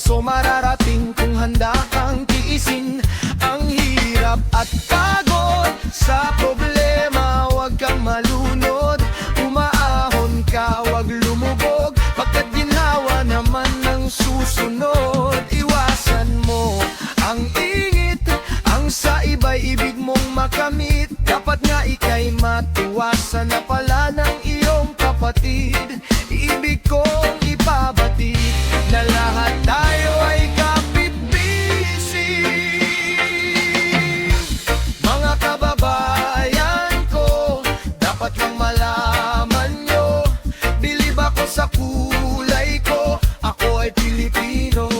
asenso mararating kung handa kang tiisin ang hirap at pagod. Sa problema huwag kang malunod, umaahon ka huwag lumubog, pagkat ginhawa naman ng susunod. Iwasan mo ang ingit, ang sa iba'y ibig mong makamit. Dapat nga ika'y matiwasan na pala ng iyong kapatid. Ibig kong ipabati na lahat tayo ay kapit-bisig. Mga kababayan ko, dapat lang malaman nyo, bilib ako sa kulay ko, ako ay Pilipino.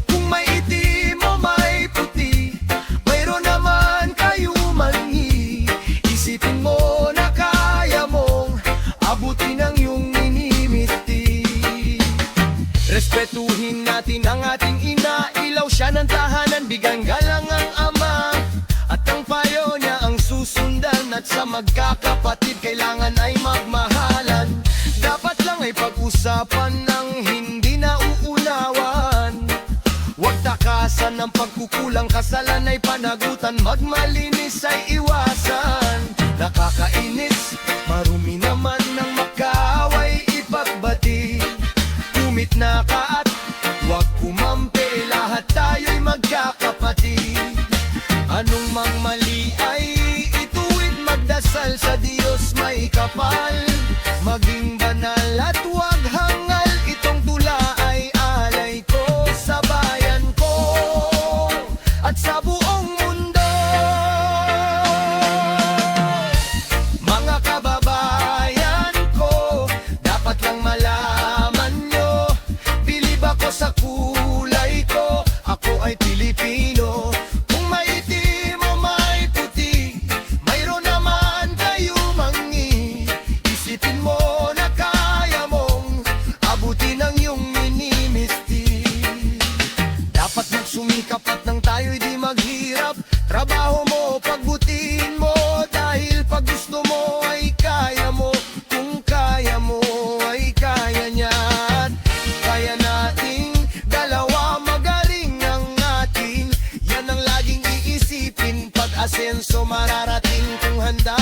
Kung may itim o may puti, mayroon naman kayo mangi. Isipin mo na kaya mong abutin ang iyong minimiti. Respetuhin natin ang ating ina, ilaw siya ng tahanan, bigyan galang ang ama, at ang payo niya ang susundan. At sa magkakapatid kailangan ay magmahalan, dapat lang ay pag-usapan ng hindi nauunawan. Huwag takasan ng pagkukulang, kasalan ay panagutan, magmalinis ay iwasan. Nakakainis, marumi naman ng makaaway, ipagbati. Kumit na ka at huwag kumampi, lahat tayo'y magkakapatid. Anong mang mali ay ituwid, magdasal sa Diyos may kapal. Maging banal at huwag hangal, itong tula ay alay ko sa bayan ko at sa buong mundo. Mga kababayan ko, dapat lang malaman nyo, bilib ako sa kulay ko, ako ay Pilipino. Kung may itim o may puti, mayroon naman kayo mangi. Isipin mo na kaya mong abutin ang iyong minimisti. Dapat magsumikap at nang tayo'y di maghirap, trabaho mo, pagbutin mo, dahil pag gusto mo ay kaya mo. Kung kaya mo ay kaya niyan, kaya nating dalawa, magaling ang atin. Yan ang laging iisipin, pag asenso mararating kung handa